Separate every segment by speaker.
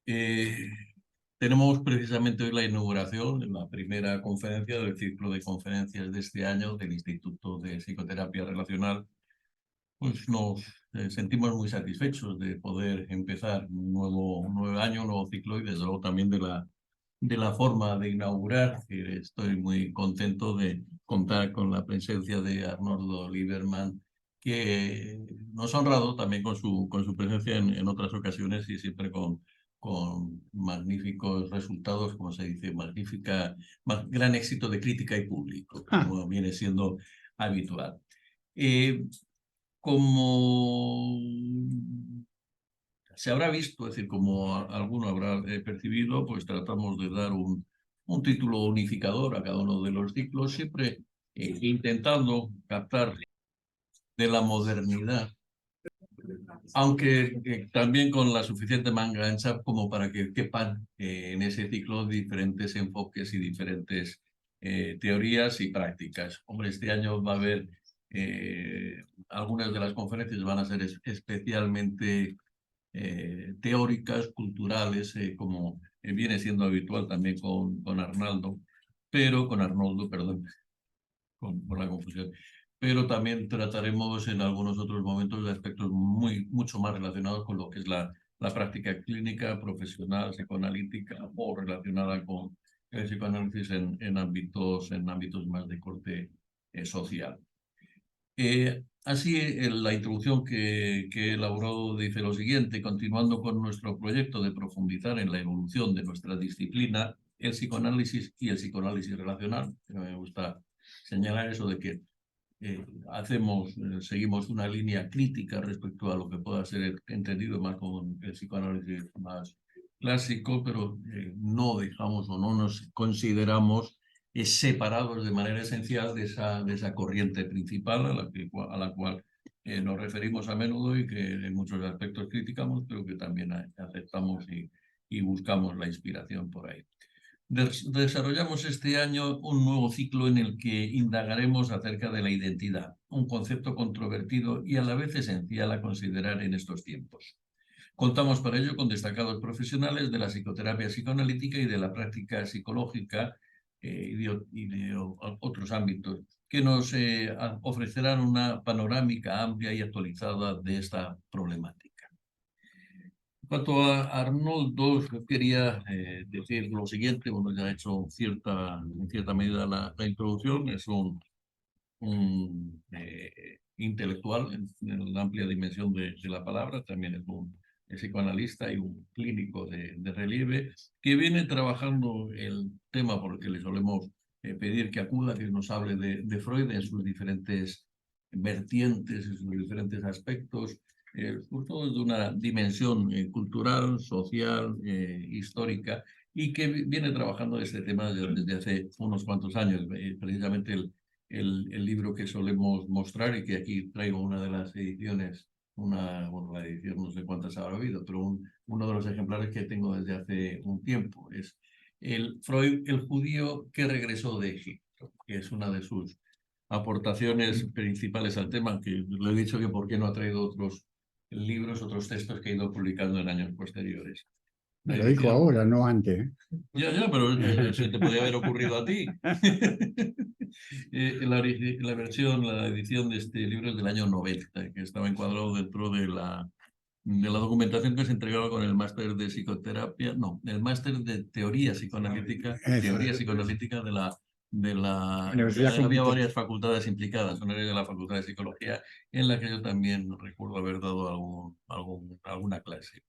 Speaker 1: Eh, Tenemos precisamente hoy la inauguración de la primera conferencia del ciclo de conferencias de este año del Instituto de Psicoterapia Relacional. Pues nos sentimos muy satisfechos de poder empezar un nuevo año, un nuevo ciclo y desde luego también de la forma de inaugurar. Estoy muy contento de contar con la presencia de Arnoldo Lieberman, que nos ha honrado también con su presencia en otras ocasiones y siempre con magníficos resultados, como se dice, gran éxito de crítica y público,
Speaker 2: Ah,
Speaker 1: como viene siendo habitual. Eh, Como se habrá visto, es decir, como alguno habrá percibido, pues tratamos de dar un título unificador a cada uno de los ciclos, siempre intentando captar de la modernidad, aunque también con la suficiente manga ancha como para que quepan en ese ciclo diferentes enfoques y diferentes teorías y prácticas. Hombre, este año va a haber algunas de las conferencias van a ser especialmente teóricas, culturales, como viene siendo habitual también con Arnoldo, perdón, por la confusión. Pero también trataremos en algunos otros momentos de aspectos mucho más relacionados con lo que es la práctica clínica, profesional, psicoanalítica o relacionada con el psicoanálisis en ámbitos más de corte social. La introducción que he elaborado dice lo siguiente: continuando con nuestro proyecto de profundizar en la evolución de nuestra disciplina, el psicoanálisis y el psicoanálisis relacional. Me gusta señalar eso de que seguimos una línea crítica respecto a lo que pueda ser entendido más como el psicoanálisis más clásico, pero no dejamos o no nos consideramos separados de manera esencial de esa corriente principal a la cual nos referimos a menudo y que en muchos aspectos criticamos, pero que también aceptamos y buscamos la inspiración por ahí. Desarrollamos este año un nuevo ciclo en el que indagaremos acerca de la identidad, un concepto controvertido y a la vez esencial a considerar en estos tiempos. Contamos para ello con destacados profesionales de la psicoterapia psicoanalítica y de la práctica psicológica y de otros ámbitos que nos ofrecerán una panorámica amplia y actualizada de esta problemática. En cuanto a Arnoldo, quería decir lo siguiente. Bueno, ya he hecho en cierta medida la introducción. Es un intelectual en la amplia dimensión de la palabra. También es un psicoanalista y un clínico de relieve que viene trabajando el tema por el que le solemos pedir que acuda, que nos hable de Freud en sus diferentes vertientes, en sus diferentes aspectos, sobre todo de una dimensión cultural, social, histórica, y que viene trabajando este tema desde hace unos cuantos años. Precisamente el libro que solemos mostrar y que aquí traigo una de las ediciones, bueno, la edición no sé cuántas habrá habido, pero uno de los ejemplares que tengo desde hace un tiempo es el Freud, el judío que regresó de Egipto, que es una de sus aportaciones principales al tema, que le he dicho que por qué no ha traído otros libros, otros textos que he ido publicando en años posteriores.
Speaker 2: me
Speaker 1: La
Speaker 2: lo dijo
Speaker 1: edición,
Speaker 2: ahora, no antes.
Speaker 1: ya, pero se te podía haber ocurrido a ti. La edición de este libro es del año 90, que estaba encuadrado dentro de la documentación que se entregaba con el máster de psicoterapia, no, el máster de
Speaker 2: Eso,
Speaker 1: teoría psicoanalítica
Speaker 2: Universidad
Speaker 1: había
Speaker 2: Complutense.
Speaker 1: varias facultades implicadas, una de la Facultad de Psicología, en la que yo también recuerdo haber dado alguna clase.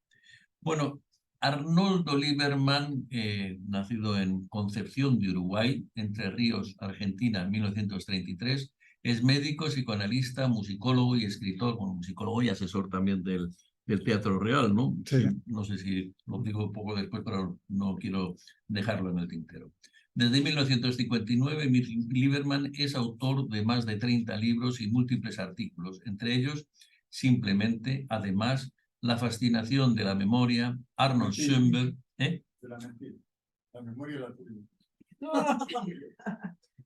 Speaker 1: Bueno, Arnoldo Lieberman, nacido en Concepción de Uruguay, Entre Ríos, Argentina, en 1933, es médico, psicoanalista, musicólogo y escritor, bueno, musicólogo y asesor también del Teatro Real, ¿no?
Speaker 2: Sí.
Speaker 1: No sé si lo digo un poco después, pero no quiero dejarlo en el tintero. Desde 1959, Lieberman es autor de más de 30 libros y múltiples artículos, entre ellos, simplemente, además, la fascinación de la memoria, Arnold Schoenberg, ¿eh?
Speaker 2: De la mentira. La memoria la tuya.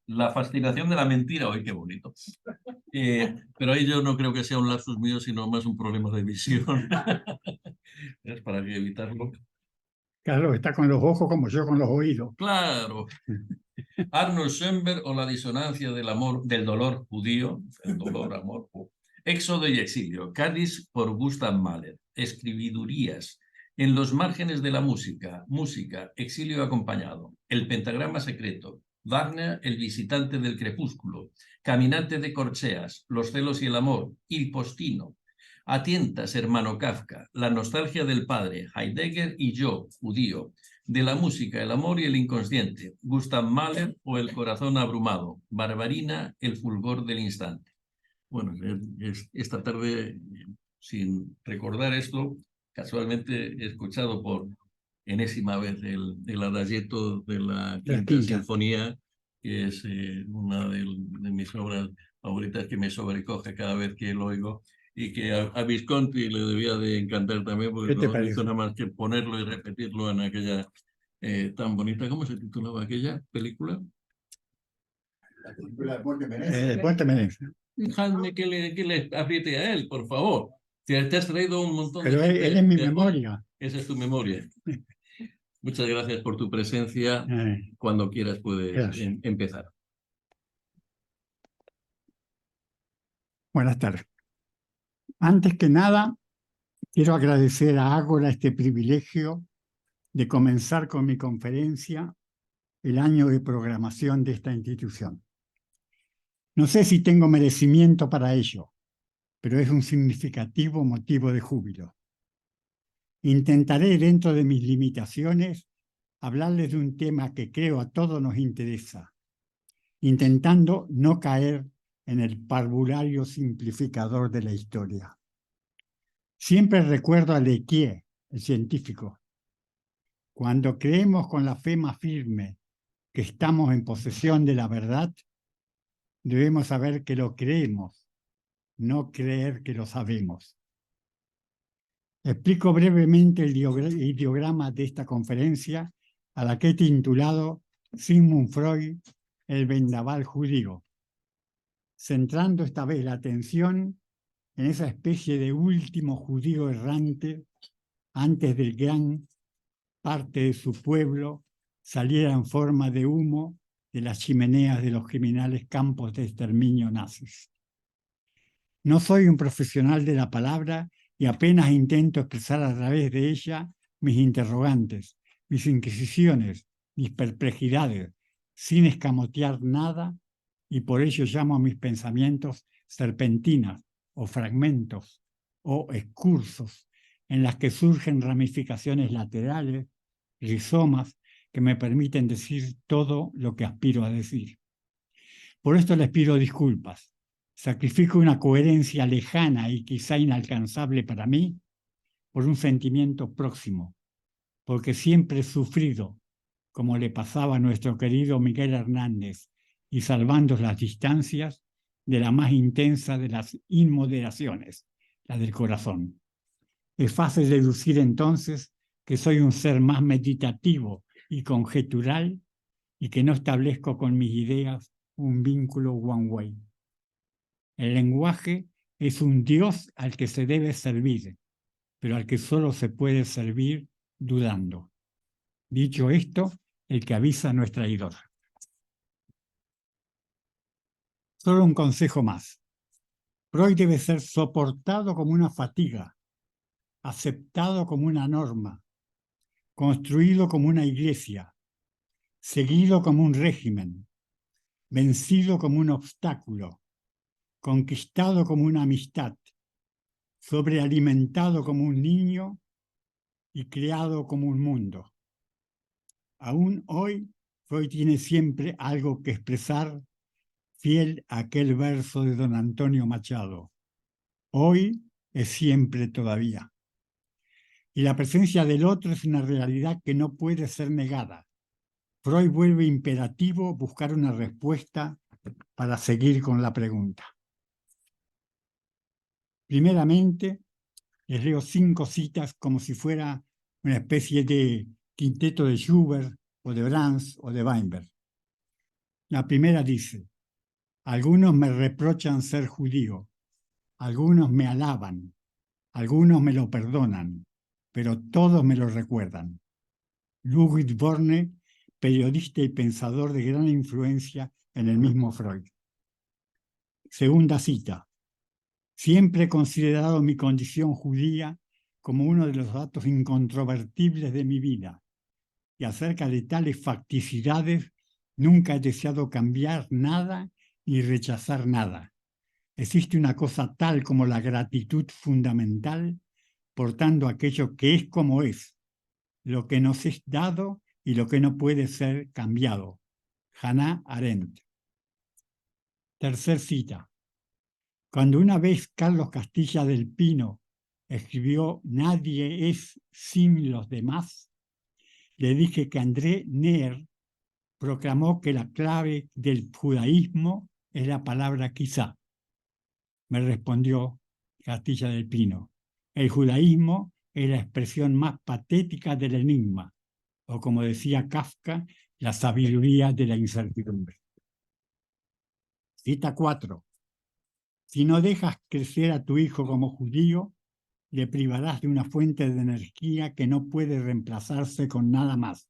Speaker 1: La fascinación de la mentira, hoy qué bonito. Pero ahí yo no creo que sea un lapsus mío, sino más un problema de visión. Es para evitarlo.
Speaker 3: Claro, está con los ojos como yo con los oídos.
Speaker 1: Claro. Arnold Schoenberg o la disonancia del amor, del dolor judío, el dolor, amor, Éxodo y exilio, Cádiz por Gustav Mahler, escribidurías, en los márgenes de la música, música, exilio acompañado, el pentagrama secreto, Wagner, el visitante del crepúsculo, caminante de corcheas, los celos y el amor, Il postino, a tientas, hermano Kafka, la nostalgia del padre, Heidegger y yo, judío, de la música, el amor y el inconsciente, Gustav Mahler o el corazón abrumado, Barbarina, el fulgor del instante. Bueno, esta tarde, sin recordar esto, casualmente he escuchado por enésima vez el adagietto de la Quinta Sinfonía, que es una de mis obras favoritas que me sobrecoge cada vez que lo oigo, y que a Visconti le debía de encantar también, porque no hizo nada más que ponerlo y repetirlo en aquella tan bonita. ¿Cómo se titulaba aquella película?
Speaker 2: La película de Puente Menezes.
Speaker 3: Puente Menezes.
Speaker 1: Dejadme que le apriete a él, por favor. Te has traído un montón
Speaker 3: Pero
Speaker 1: de gente.
Speaker 3: él es mi memoria.
Speaker 1: Esa es tu memoria. Muchas gracias por tu presencia. Cuando quieras puedes empezar.
Speaker 3: Buenas tardes. Antes que nada, quiero agradecer a Ágora este privilegio de comenzar con mi conferencia el año de programación de esta institución. No sé si tengo merecimiento para ello, pero es un significativo motivo de júbilo. Intentaré, dentro de mis limitaciones, hablarles de un tema que creo a todos nos interesa, intentando no caer en el parvulario simplificador de la historia. Siempre recuerdo a Lequier, el científico. Cuando creemos con la fe más firme que estamos en posesión de la verdad, debemos saber que lo creemos, no creer que lo sabemos. Explico brevemente el ideograma de esta conferencia, a la que he titulado Sigmund Freud, el vendaval judío, centrando esta vez la atención en esa especie de último judío errante antes del gran parte de su pueblo saliera en forma de humo de las chimeneas de los criminales campos de exterminio nazis. No soy un profesional de la palabra y apenas intento expresar a través de ella mis interrogantes, mis inquisiciones, mis perplejidades, sin escamotear nada, y por ello llamo a mis pensamientos serpentinas o fragmentos o excursos en las que surgen ramificaciones laterales, rizomas, que me permiten decir todo lo que aspiro a decir. Por esto les pido disculpas. Sacrifico una coherencia lejana y quizá inalcanzable para mí por un sentimiento próximo, porque siempre he sufrido, como le pasaba a nuestro querido Miguel Hernández, y salvando las distancias, de la más intensa de las inmoderaciones, la del corazón. Es fácil deducir entonces que soy un ser más meditativo y conjetural y que no establezco con mis ideas un vínculo one way. El lenguaje es un Dios al que se debe servir, pero al que solo se puede servir dudando. Dicho esto, el que avisa no es traidor. Solo un consejo más. Freud debe ser soportado como una fatiga, aceptado como una norma, construido como una iglesia, seguido como un régimen, vencido como un obstáculo, conquistado como una amistad, sobrealimentado como un niño y creado como un mundo. Aún hoy, Freud tiene siempre algo que expresar, fiel a aquel verso de don Antonio Machado. Hoy es siempre todavía. Y la presencia del otro es una realidad que no puede ser negada. Freud vuelve imperativo buscar una respuesta para seguir con la pregunta. Primeramente, les leo 5 citas como si fuera una especie de quinteto de Schubert o de Brahms o de Weinberg. La primera dice: algunos me reprochan ser judío, algunos me alaban, algunos me lo perdonan, pero todos me lo recuerdan. Ludwig Borne, periodista y pensador de gran influencia en el mismo Freud. Segunda cita. Siempre he considerado mi condición judía como uno de los datos incontrovertibles de mi vida, y acerca de tales facticidades nunca he deseado cambiar nada ni rechazar nada. Existe una cosa tal como la gratitud fundamental, portando aquello que es como es, lo que nos es dado y lo que no puede ser cambiado. Hannah Arendt. Tercer cita. Cuando una vez Carlos Castilla del Pino escribió "Nadie es sin los demás", le dije que André Neher proclamó que la clave del judaísmo es la palabra quizá. Me respondió Castilla del Pino: el judaísmo es la expresión más patética del enigma, o como decía Kafka, la sabiduría de la incertidumbre. Cita 4. Si no dejas crecer a tu hijo como judío, le privarás de una fuente de energía que no puede reemplazarse con nada más.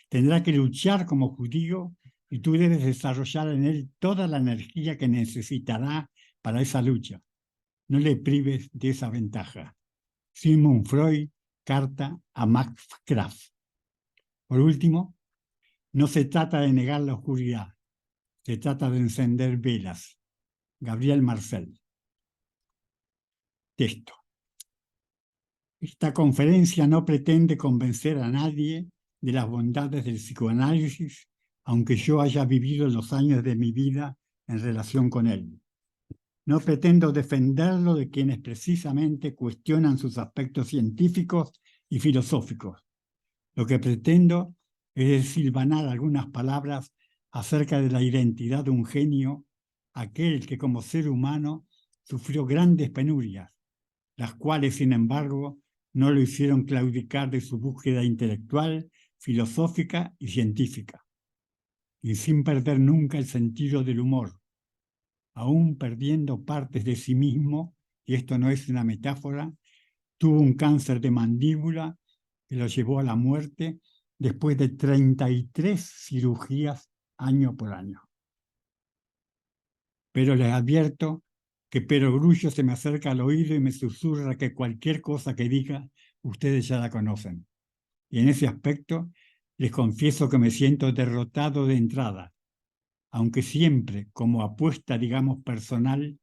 Speaker 3: Tendrá que luchar como judío y tú debes desarrollar en él toda la energía que necesitará para esa lucha. No le prives de esa ventaja. Sigmund Freud, carta a Max Kraft. Por último, no se trata de negar la oscuridad, se trata de encender velas. Gabriel Marcel. Texto. Esta conferencia no pretende convencer a nadie de las bondades del psicoanálisis, aunque yo haya vivido los años de mi vida en relación con él. No pretendo defenderlo de quienes precisamente cuestionan sus aspectos científicos y filosóficos. Lo que pretendo es desilvanar algunas palabras acerca de la identidad de un genio, aquel que como ser humano sufrió grandes penurias, las cuales, sin embargo, no lo hicieron claudicar de su búsqueda intelectual, filosófica y científica, y sin perder nunca el sentido del humor, aún perdiendo partes de sí mismo, y esto no es una metáfora, tuvo un cáncer de mandíbula que lo llevó a la muerte después de 33 cirugías año por año. Pero les advierto que Perogrullo se me acerca al oído y me susurra que cualquier cosa que diga, ustedes ya la conocen. Y en ese aspecto les confieso que me siento derrotado de entrada, aunque siempre, como apuesta, digamos, personal,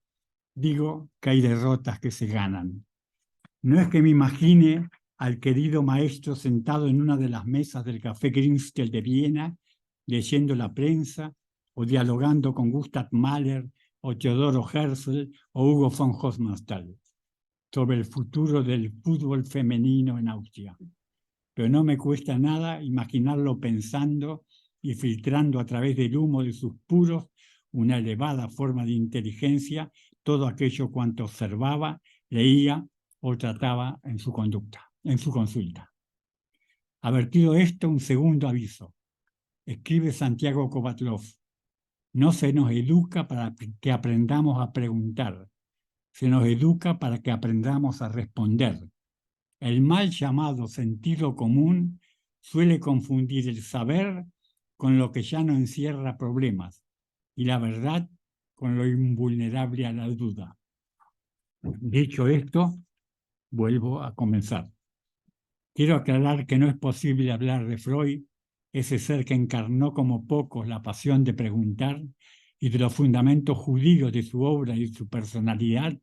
Speaker 3: digo que hay derrotas que se ganan. No es que me imagine al querido maestro sentado en una de las mesas del Café Grinstel de Viena, leyendo la prensa o dialogando con Gustav Mahler o Teodoro Herzl o Hugo von Hofmannsthal sobre el futuro del fútbol femenino en Austria. Pero no me cuesta nada imaginarlo pensando y filtrando a través del humo de sus puros una elevada forma de inteligencia todo aquello cuanto observaba, leía o trataba en su conducta, en su consulta. Avertido esto, un segundo aviso. Escribe Santiago Kovatlov: no se nos educa para que aprendamos a preguntar, se nos educa para que aprendamos a responder. El mal llamado sentido común suele confundir el saber con lo que ya no encierra problemas y la verdad con lo invulnerable a la duda. Dicho esto, vuelvo a comenzar. Quiero aclarar que no es posible hablar de Freud, ese ser que encarnó como pocos la pasión de preguntar, y de los fundamentos judíos de su obra y su personalidad,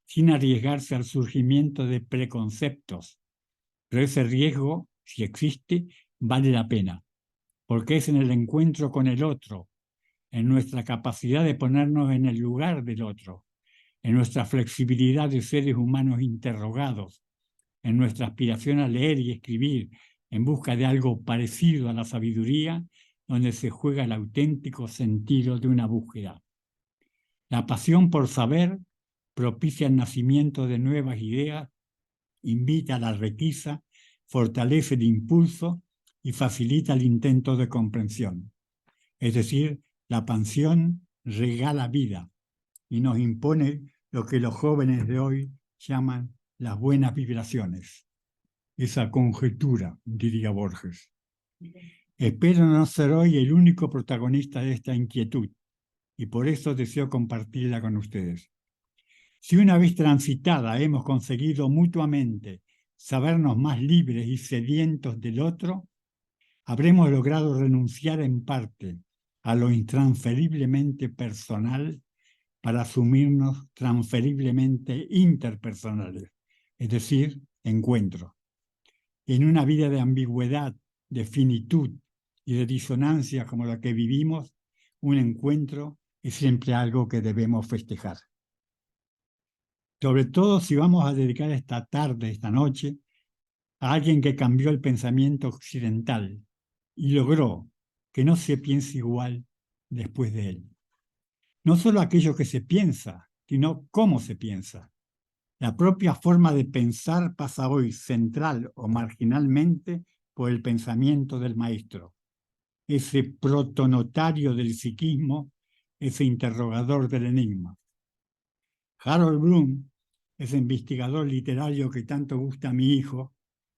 Speaker 3: sin arriesgarse al surgimiento de preconceptos. Pero ese riesgo, si existe, vale la pena, porque es en el encuentro con el otro, en nuestra capacidad de ponernos en el lugar del otro, en nuestra flexibilidad de seres humanos interrogados, en nuestra aspiración a leer y escribir en busca de algo parecido a la sabiduría, donde se juega el auténtico sentido de una búsqueda. La pasión por saber propicia el nacimiento de nuevas ideas, invita a la requisa, fortalece el impulso y facilita el intento de comprensión. Es decir, la pasión regala vida y nos impone lo que los jóvenes de hoy llaman las buenas vibraciones. esa conjetura, diría Borges. Espero no ser hoy el único protagonista de esta inquietud y por eso deseo compartirla con ustedes. Si una vez transitada hemos conseguido mutuamente sabernos más libres y sedientos del otro, habremos logrado renunciar en parte a lo intransferiblemente personal para asumirnos transferiblemente interpersonales, es decir, encuentros. En una vida de ambigüedad, de finitud y de disonancia como la que vivimos, un encuentro es siempre algo que debemos festejar. Sobre todo si vamos a dedicar esta tarde, esta noche, a alguien que cambió el pensamiento occidental y logró que no se piense igual después de él. No solo aquello que se piensa, sino cómo se piensa. La propia forma de pensar pasa hoy central o marginalmente por el pensamiento del maestro. Ese protonotario del psiquismo, ese interrogador del enigma. Harold Bloom, ese investigador literario que tanto gusta a mi hijo,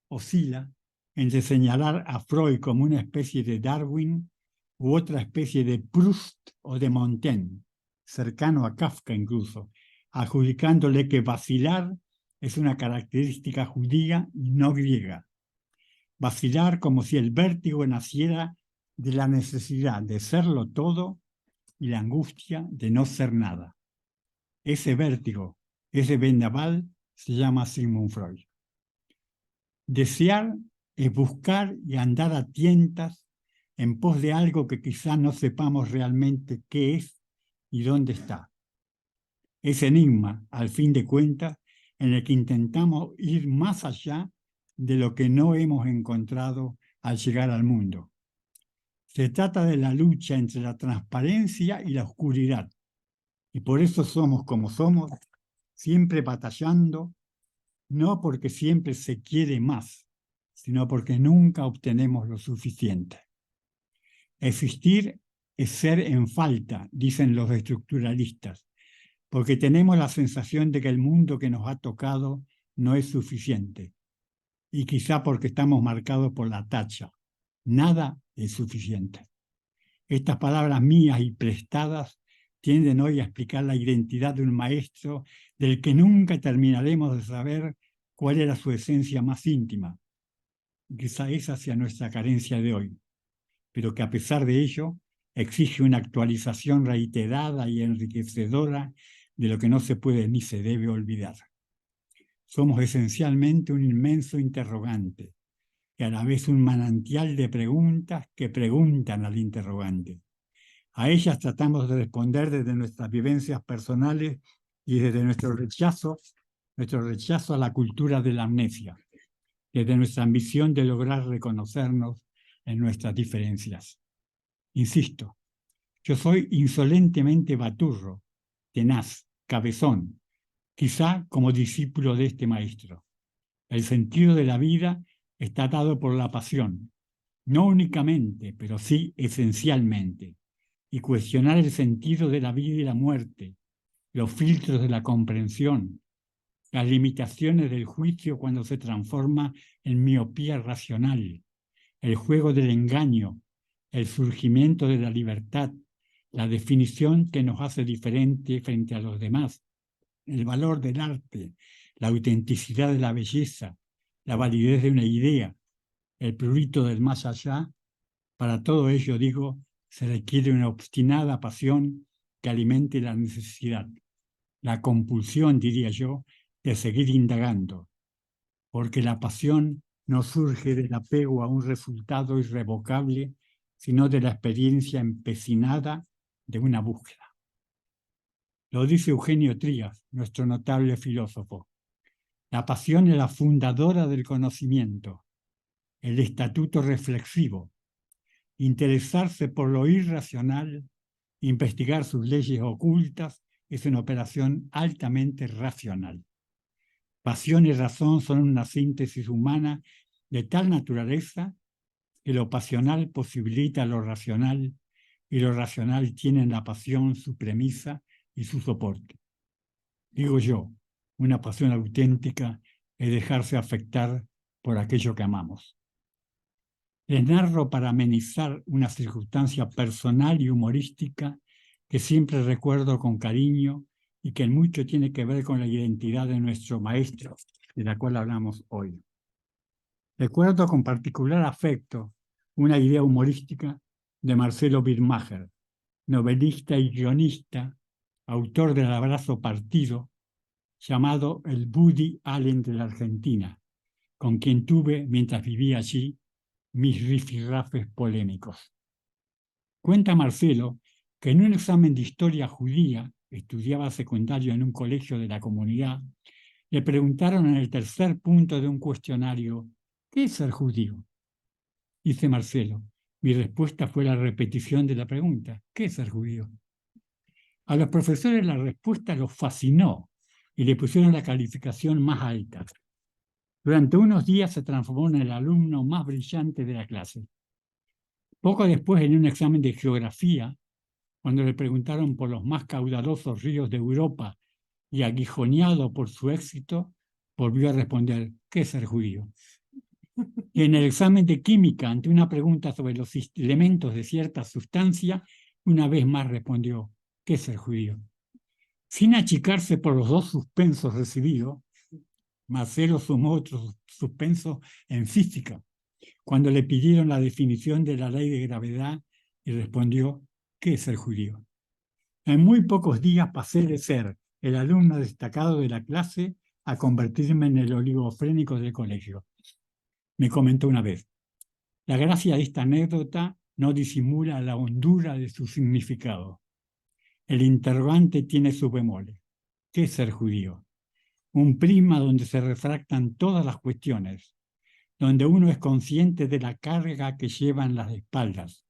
Speaker 3: oscila entre señalar a Freud como una especie de Darwin u otra especie de Proust o de Montaigne, cercano a Kafka incluso, adjudicándole que vacilar es una característica judía y no griega. Vacilar como si el vértigo naciera de la necesidad de serlo todo y la angustia de no ser nada. Ese vértigo, ese vendaval, se llama Sigmund Freud. Desear es buscar y andar a tientas en pos de algo que quizá no sepamos realmente qué es y dónde está. Ese enigma, al fin de cuentas, en el que intentamos ir más allá de lo que no hemos encontrado al llegar al mundo. Se trata de la lucha entre la transparencia y la oscuridad, y por eso somos como somos, siempre batallando, no porque siempre se quiere más, sino porque nunca obtenemos lo suficiente. Existir es ser en falta, dicen los estructuralistas, porque tenemos la sensación de que el mundo que nos ha tocado no es suficiente. Y quizá porque estamos marcados por la tacha. Nada es suficiente. Estas palabras mías y prestadas tienden hoy a explicar la identidad de un maestro del que nunca terminaremos de saber cuál era su esencia más íntima. Quizá esa sea nuestra carencia de hoy, pero que a pesar de ello exige una actualización reiterada y enriquecedora de lo que no se puede ni se debe olvidar. Somos esencialmente un inmenso interrogante y a la vez un manantial de preguntas que preguntan al interrogante. A ellas tratamos de responder desde nuestras vivencias personales y desde nuestro rechazo a la cultura de la amnesia, desde nuestra ambición de lograr reconocernos en nuestras diferencias. Insisto, yo soy insolentemente baturro, tenaz, cabezón, quizá como discípulo de este maestro. El sentido de la vida está dado por la pasión, no únicamente, pero sí esencialmente, y cuestionar el sentido de la vida y la muerte, los filtros de la comprensión, las limitaciones del juicio cuando se transforma en miopía racional, el juego del engaño, el surgimiento de la libertad, la definición que nos hace diferente frente a los demás, el valor del arte, la autenticidad de la belleza, la validez de una idea, el prurito del más allá. Para todo ello, digo, se requiere una obstinada pasión que alimente la necesidad, la compulsión, diría yo, de seguir indagando, porque la pasión no surge del apego a un resultado irrevocable, sino de la experiencia empecinada de una búsqueda. Lo dice Eugenio Trías, nuestro notable filósofo. La pasión es la fundadora del conocimiento, el estatuto reflexivo. Interesarse por lo irracional, investigar sus leyes ocultas, es una operación altamente racional. Pasión y razón son una síntesis humana de tal naturaleza que lo pasional posibilita lo racional y lo racional tiene en la pasión su premisa y su soporte. Digo yo, una pasión auténtica es dejarse afectar por aquello que amamos. Les narro para amenizar una circunstancia personal y humorística que siempre recuerdo con cariño y que mucho tiene que ver con la identidad de nuestro maestro, de la cual hablamos hoy. Recuerdo con particular afecto una idea humorística de Marcelo Birmacher, novelista y guionista, autor del Abrazo Partido, llamado el Woody Allen de la Argentina, con quien tuve, mientras vivía allí, mis rifirrafes polémicos. Cuenta Marcelo que en un examen de historia judía, estudiaba secundario en un colegio de la comunidad, le preguntaron en el tercer punto de un cuestionario: ¿qué es ser judío? Dice Marcelo: mi respuesta fue la repetición de la pregunta: ¿qué es ser judío? A los profesores la respuesta los fascinó y le pusieron la calificación más alta. Durante unos días se transformó en el alumno más brillante de la clase. Poco después, en un examen de geografía, cuando le preguntaron por los más caudalosos ríos de Europa y aguijoneado por su éxito, volvió a responder: ¿qué es ser judío? Y en el examen de química, ante una pregunta sobre los elementos de cierta sustancia, una vez más respondió: ¿qué es ser judío? Sin achicarse por los 2 suspensos recibidos, Marcelo sumó otro suspenso en física, cuando le pidieron la definición de la ley de gravedad, y respondió: ¿qué es ser judío? En muy pocos días pasé de ser el alumno destacado de la clase a convertirme en el oligofrénico del colegio. Me comentó una vez: la gracia de esta anécdota no disimula la hondura de su significado. El interrogante tiene su bemoles. ¿Qué es ser judío? Un prisma donde se refractan todas las cuestiones, donde uno es consciente de la carga que lleva en las espaldas.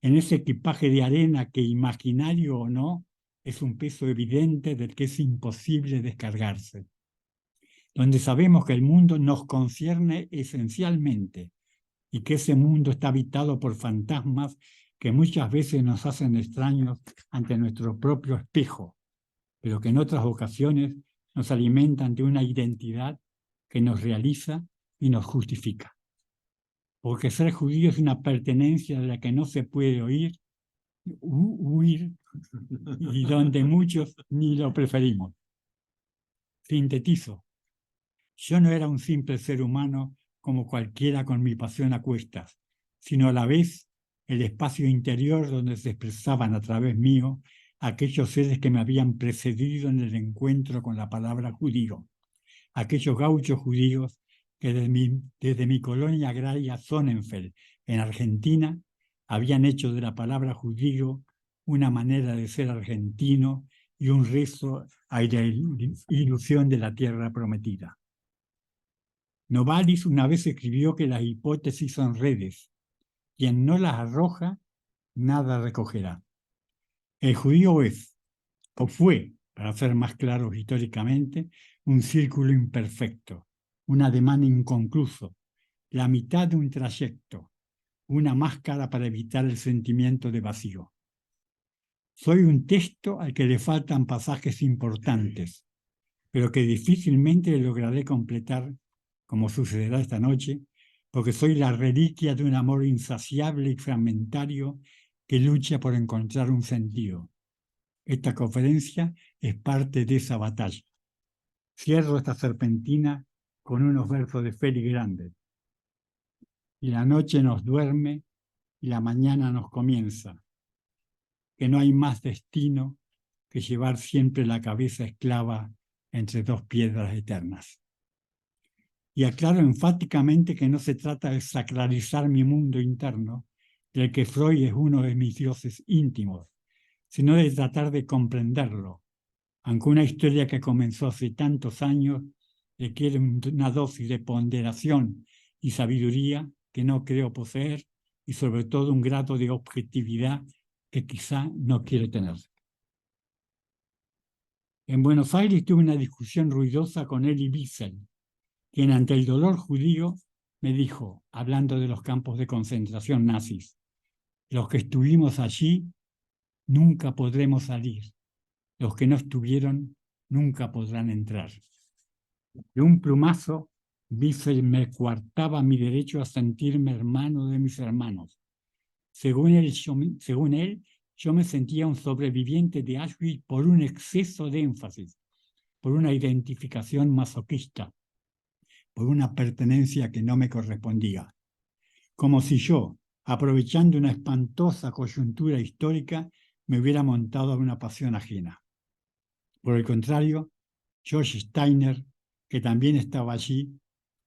Speaker 3: En ese equipaje de arena que, imaginario o no, es un peso evidente del que es imposible descargarse. Donde sabemos que el mundo nos concierne esencialmente y que ese mundo está habitado por fantasmas que muchas veces nos hacen extraños ante nuestro propio espejo, pero que en otras ocasiones nos alimentan de una identidad que nos realiza y nos justifica. Porque ser judío es una pertenencia de la que no se puede huir, y donde muchos ni lo preferimos. Sintetizo: yo no era un simple ser humano como cualquiera con mi pasión a cuestas, sino a la vez el espacio interior donde se expresaban a través mío aquellos seres que me habían precedido en el encuentro con la palabra judío, aquellos gauchos judíos que desde mi colonia agraria Sonnenfeld, en Argentina, habían hecho de la palabra judío una manera de ser argentino y un rezo a la ilusión de la tierra prometida. Novalis una vez escribió que las hipótesis son redes. Quien no las arroja, nada recogerá. El judío es, o fue, para ser más claros históricamente, un círculo imperfecto, un ademán inconcluso, la mitad de un trayecto, una máscara para evitar el sentimiento de vacío. Soy un texto al que le faltan pasajes importantes, pero que difícilmente lograré completar, como sucederá esta noche, porque soy la reliquia de un amor insaciable y fragmentario que lucha por encontrar un sentido. Esta conferencia es parte de esa batalla. Cierro esta serpentina con unos versos de Félix Grande. Y la noche nos duerme y la mañana nos comienza, que no hay más destino que llevar siempre la cabeza esclava entre 2 piedras eternas. Y aclaro enfáticamente que no se trata de sacralizar mi mundo interno, del que Freud es uno de mis dioses íntimos, sino de tratar de comprenderlo, aunque una historia que comenzó hace tantos años requiere una dosis de ponderación y sabiduría que no creo poseer, y sobre todo un grado de objetividad que quizá no quiero tener. En Buenos Aires tuve una discusión ruidosa con Elie Wiesel, quien ante el dolor judío me dijo, hablando de los campos de concentración nazis: los que estuvimos allí nunca podremos salir, los que no estuvieron nunca podrán entrar. De un plumazo Wiesel me coartaba mi derecho a sentirme hermano de mis hermanos. Según él, yo me sentía un sobreviviente de Auschwitz por un exceso de énfasis, por una identificación masoquista, por una pertenencia que no me correspondía. Como si yo, aprovechando una espantosa coyuntura histórica, me hubiera montado a una pasión ajena. Por el contrario, George Steiner, que también estaba allí,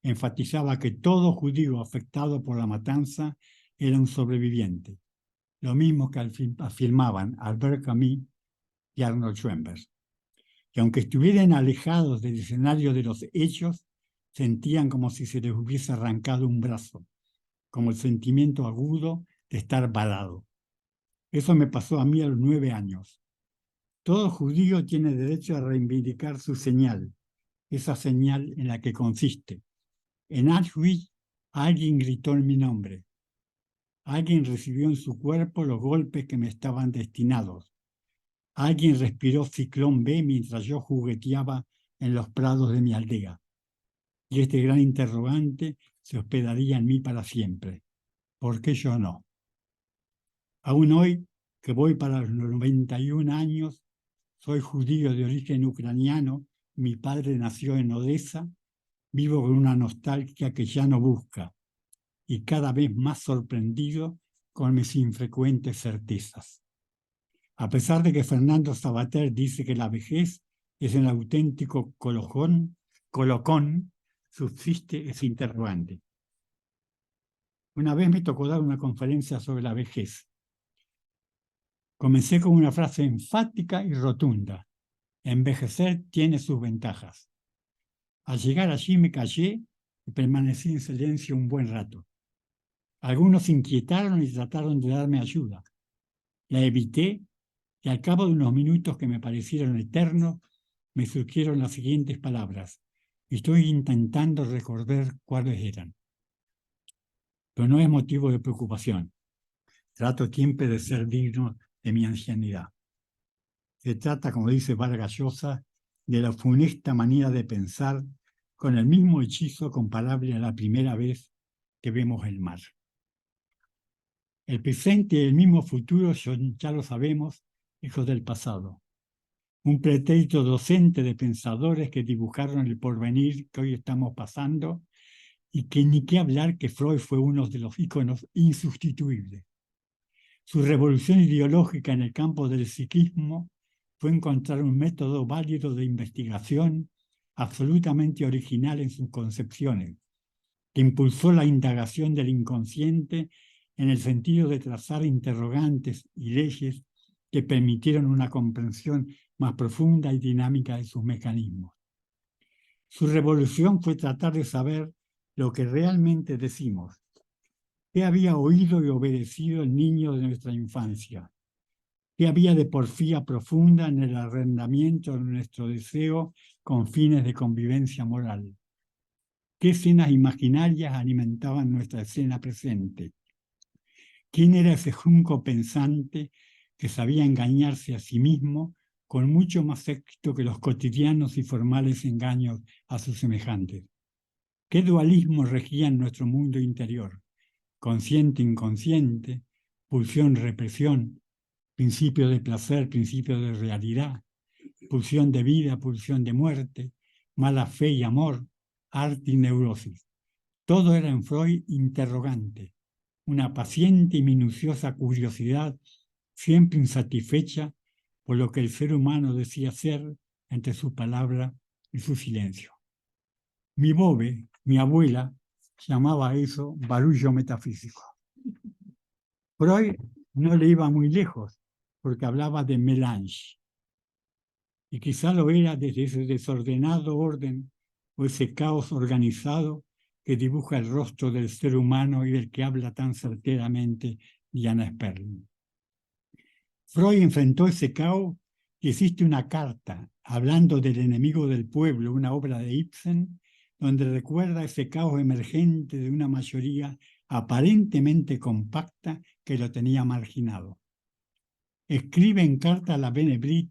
Speaker 3: enfatizaba que todo judío afectado por la matanza era un sobreviviente, lo mismo que afirmaban Albert Camus y Arnold Schoenberg. Y aunque estuvieran alejados del escenario de los hechos, sentían como si se les hubiese arrancado un brazo, como el sentimiento agudo de estar varado. Eso me pasó a mí a los 9 años. Todo judío tiene derecho a reivindicar su señal, esa señal en la que consiste. En Auschwitz, alguien gritó en mi nombre. Alguien recibió en su cuerpo los golpes que me estaban destinados. Alguien respiró ciclón B mientras yo jugueteaba en los prados de mi aldea. Y este gran interrogante se hospedaría en mí para siempre. ¿Por qué yo no? Aún hoy, que voy para los 91 años, soy judío de origen ucraniano, mi padre nació en Odessa, vivo con una nostalgia que ya no busca y cada vez más sorprendido con mis infrecuentes certezas. A pesar de que Fernando Savater dice que la vejez es el auténtico colocón, subsiste ese interrogante. Una vez me tocó dar una conferencia sobre la vejez. Comencé con una frase enfática y rotunda. Envejecer tiene sus ventajas. Al llegar allí me callé y permanecí en silencio un buen rato. Algunos se inquietaron y trataron de darme ayuda. La evité y al cabo de unos minutos que me parecieron eternos, me surgieron las siguientes palabras. Estoy intentando recordar cuáles eran. Pero no es motivo de preocupación. Trato siempre de ser digno de mi ancianidad. Se trata, como dice Vargas Llosa, de la funesta manera de pensar con el mismo hechizo comparable a la primera vez que vemos el mar. El presente y el mismo futuro, ya lo sabemos, hijos del pasado. Un pretérito docente de pensadores que dibujaron el porvenir que hoy estamos pasando y que ni qué hablar que Freud fue uno de los íconos insustituibles. Su revolución ideológica en el campo del psiquismo fue encontrar un método válido de investigación absolutamente original en sus concepciones, que impulsó la indagación del inconsciente en el sentido de trazar interrogantes y leyes que permitieron una comprensión más profunda y dinámica de sus mecanismos. Su revolución fue tratar de saber lo que realmente decimos. ¿Qué había oído y obedecido el niño de nuestra infancia? ¿Qué había de porfía profunda en el arrendamiento de nuestro deseo con fines de convivencia moral? ¿Qué escenas imaginarias alimentaban nuestra escena presente? ¿Quién era ese junco pensante que sabía engañarse a sí mismo con mucho más éxito que los cotidianos y formales engaños a sus semejantes? ¿Qué dualismo regía en nuestro mundo interior? Consciente-inconsciente, pulsión-represión, principio de placer, principio de realidad, pulsión de vida, pulsión de muerte, mala fe y amor, arte y neurosis. Todo era en Freud interrogante, una paciente y minuciosa curiosidad siempre insatisfecha por lo que el ser humano decía ser entre su palabra y su silencio. Mi bobe, mi abuela, llamaba a eso barullo metafísico. Freud no le iba muy lejos, porque hablaba de mélange. Y quizá lo era desde ese desordenado orden o ese caos organizado que dibuja el rostro del ser humano y del que habla tan certeramente Diana Sperling. Freud enfrentó ese caos y existe una carta hablando del enemigo del pueblo, una obra de Ibsen, donde recuerda ese caos emergente de una mayoría aparentemente compacta que lo tenía marginado. Escribe en carta a la Benebrit,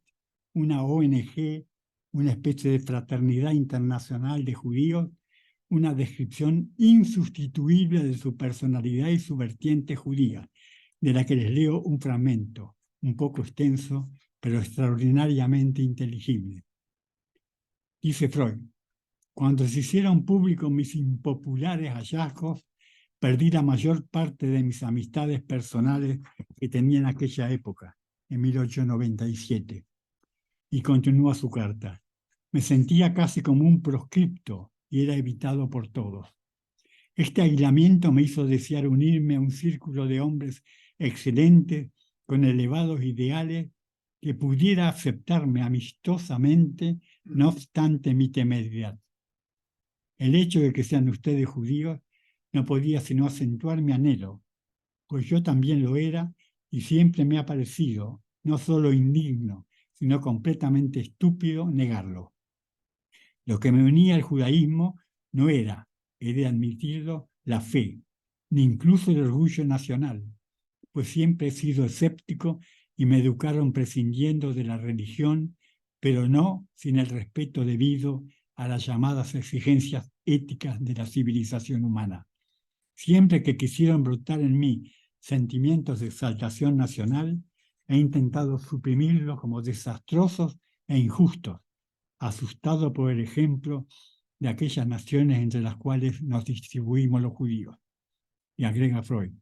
Speaker 3: una ONG, una especie de fraternidad internacional de judíos, una descripción insustituible de su personalidad y su vertiente judía, de la que les leo un fragmento, un poco extenso, pero extraordinariamente inteligible. Dice Freud: cuando se hicieron públicos mis impopulares hallazgos, perdí la mayor parte de mis amistades personales que tenía en aquella época, en 1897. Y continúa su carta. Me sentía casi como un proscripto y era evitado por todos. Este aislamiento me hizo desear unirme a un círculo de hombres excelentes, con elevados ideales, que pudiera aceptarme amistosamente, no obstante mi temeridad. El hecho de que sean ustedes judíos no podía sino acentuar mi anhelo, pues yo también lo era y siempre me ha parecido no solo indigno, sino completamente estúpido negarlo. Lo que me unía al judaísmo no era, he de admitirlo, la fe, ni incluso el orgullo nacional, pues siempre he sido escéptico y me educaron prescindiendo de la religión, pero no sin el respeto debido a las llamadas exigencias éticas de la civilización humana. Siempre que quisieron brotar en mí sentimientos de exaltación nacional, he intentado suprimirlos como desastrosos e injustos, asustado por el ejemplo de aquellas naciones entre las cuales nos distribuimos los judíos. Y agrega Freud: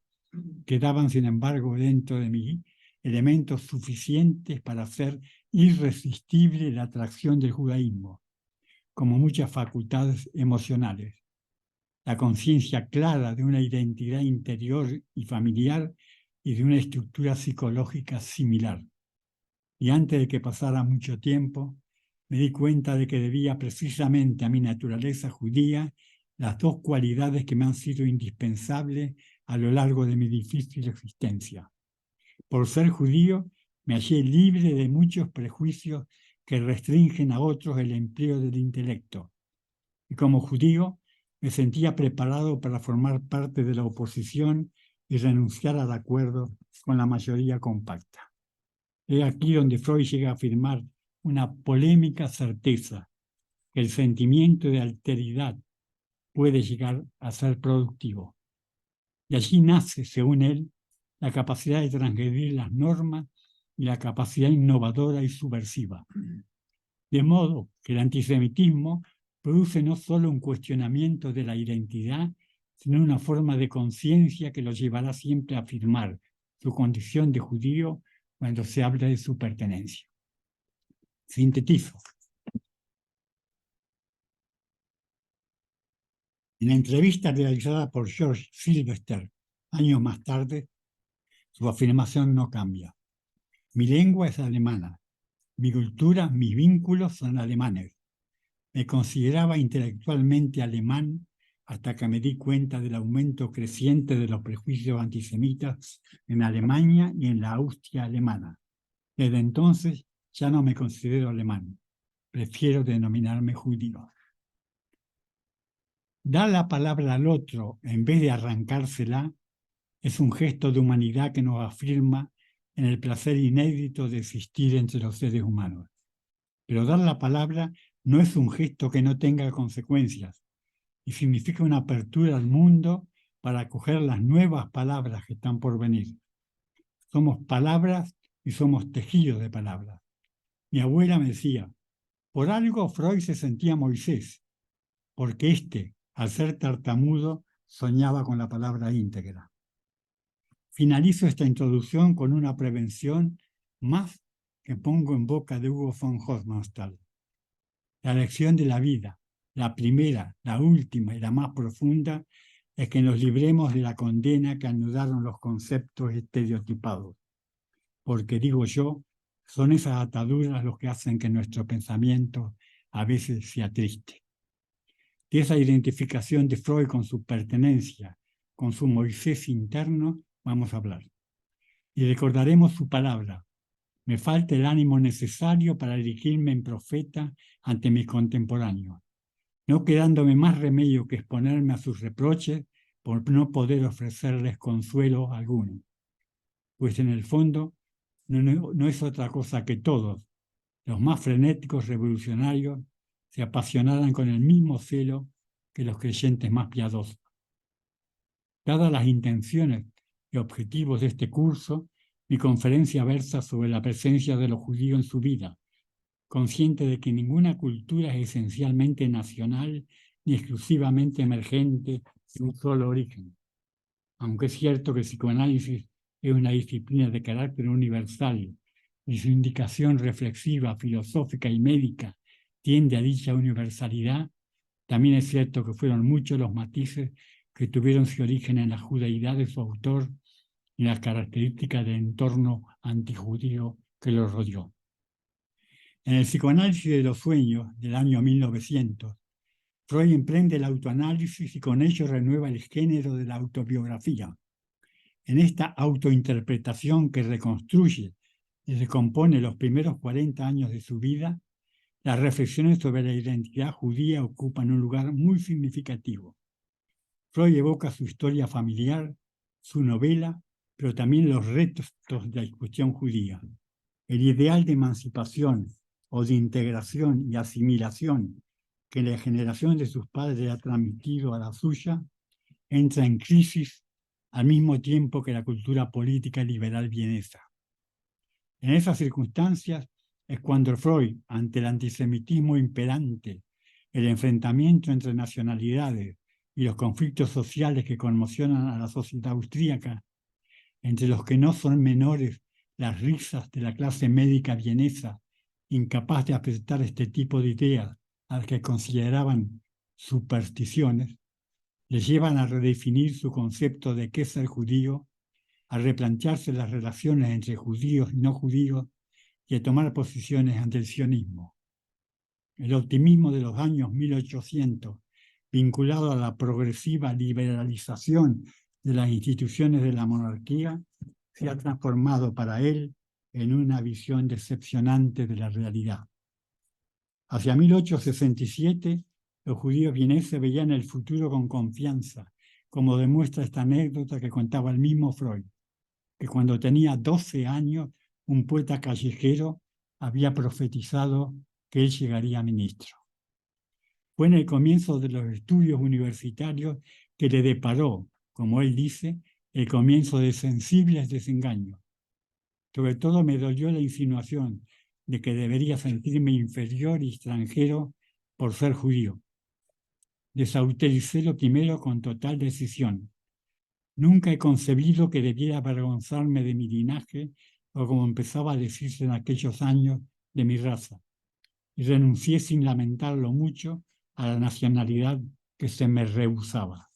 Speaker 3: quedaban, sin embargo, dentro de mí elementos suficientes para hacer irresistible la atracción del judaísmo, como muchas facultades emocionales, la conciencia clara de una identidad interior y familiar y de una estructura psicológica similar. Y antes de que pasara mucho tiempo, me di cuenta de que debía precisamente a mi naturaleza judía las dos cualidades que me han sido indispensables a lo largo de mi difícil existencia. Por ser judío, me hallé libre de muchos prejuicios que restringen a otros el empleo del intelecto. Y como judío, me sentía preparado para formar parte de la oposición y renunciar al acuerdo con la mayoría compacta. Es aquí donde Freud llega a afirmar una polémica certeza, que el sentimiento de alteridad puede llegar a ser productivo. Y allí nace, según él, la capacidad de transgredir las normas y la capacidad innovadora y subversiva. De modo que el antisemitismo produce no solo un cuestionamiento de la identidad, sino una forma de conciencia que lo llevará siempre a afirmar su condición de judío cuando se habla de su pertenencia. Sintetizo. En la entrevista realizada por George Sylvester años más tarde, su afirmación no cambia. Mi lengua es alemana, mi cultura, mis vínculos son alemanes. Me consideraba intelectualmente alemán hasta que me di cuenta del aumento creciente de los prejuicios antisemitas en Alemania y en la Austria alemana. Desde entonces ya no me considero alemán, prefiero denominarme judío. Dar la palabra al otro en vez de arrancársela es un gesto de humanidad que nos afirma en el placer inédito de existir entre los seres humanos. Pero dar la palabra no es un gesto que no tenga consecuencias y significa una apertura al mundo para acoger las nuevas palabras que están por venir. Somos palabras y somos tejidos de palabras. Mi abuela me decía: por algo Freud se sentía Moisés, porque éste, al ser tartamudo, soñaba con la palabra íntegra. Finalizo esta introducción con una prevención más que pongo en boca de Hugo von Hofmannsthal. La lección de la vida, la primera, la última y la más profunda, es que nos libremos de la condena que anudaron los conceptos estereotipados. Porque, digo yo, son esas ataduras los que hacen que nuestro pensamiento a veces sea triste. De esa identificación de Freud con su pertenencia, con su Moisés interno, vamos a hablar. Y recordaremos su palabra: me falta el ánimo necesario para erigirme en profeta ante mis contemporáneos, no quedándome más remedio que exponerme a sus reproches por no poder ofrecerles consuelo alguno. Pues en el fondo no es otra cosa que todos, los más frenéticos revolucionarios, se apasionaran con el mismo celo que los creyentes más piadosos. Dadas las intenciones y objetivos de este curso, mi conferencia versa sobre la presencia de los judíos en su vida, consciente de que ninguna cultura es esencialmente nacional ni exclusivamente emergente de un solo origen. Aunque es cierto que el psicoanálisis es una disciplina de carácter universal y su indicación reflexiva, filosófica y médica tiende a dicha universalidad, también es cierto que fueron muchos los matices que tuvieron su origen en la judaidad de su autor y las características del entorno antijudío que lo rodeó. En el psicoanálisis de los sueños del año 1900, Freud emprende el autoanálisis y con ello renueva el género de la autobiografía. En esta autointerpretación que reconstruye y recompone los primeros 40 años de su vida, las reflexiones sobre la identidad judía ocupan un lugar muy significativo. Freud evoca su historia familiar, su novela, pero también los retos de la cuestión judía. El ideal de emancipación o de integración y asimilación que la generación de sus padres ha transmitido a la suya entra en crisis al mismo tiempo que la cultura política liberal vienesa. En esas circunstancias es cuando Freud, ante el antisemitismo imperante, el enfrentamiento entre nacionalidades y los conflictos sociales que conmocionan a la sociedad austríaca, entre los que no son menores las risas de la clase médica vienesa, incapaz de aceptar este tipo de ideas a las que consideraban supersticiones, les llevan a redefinir su concepto de qué es ser judío, a replantearse las relaciones entre judíos y no judíos y a tomar posiciones ante el sionismo. El optimismo de los años 1800, vinculado a la progresiva liberalización de las instituciones de la monarquía, se ha transformado para él en una visión decepcionante de la realidad. Hacia 1867, los judíos vieneses veían el futuro con confianza, como demuestra esta anécdota que contaba el mismo Freud, que cuando tenía 12 años, un poeta callejero había profetizado que él llegaría ministro. Fue en el comienzo de los estudios universitarios que le deparó, como él dice, el comienzo de sensibles desengaños. Sobre todo me dolió la insinuación de que debería sentirme inferior y extranjero por ser judío. Desautoricélo primero con total decisión. Nunca he concebido que debiera avergonzarme de mi linaje o como empezaba a decirse en aquellos años de mi raza, y renuncié sin lamentarlo mucho a la nacionalidad que se me rehusaba.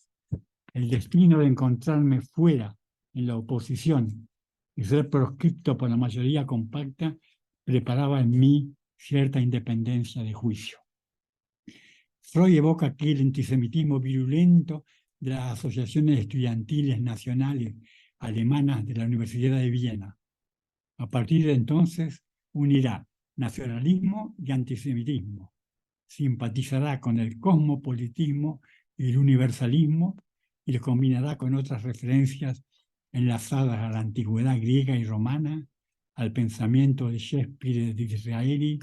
Speaker 3: El destino de encontrarme fuera, en la oposición, y ser proscripto por la mayoría compacta, preparaba en mí cierta independencia de juicio. Freud evoca aquí el antisemitismo virulento de las asociaciones estudiantiles nacionales alemanas de la Universidad de Viena. A partir de entonces unirá nacionalismo y antisemitismo. Simpatizará con el cosmopolitismo y el universalismo y lo combinará con otras referencias enlazadas a la antigüedad griega y romana, al pensamiento de Shakespeare y de Disraeli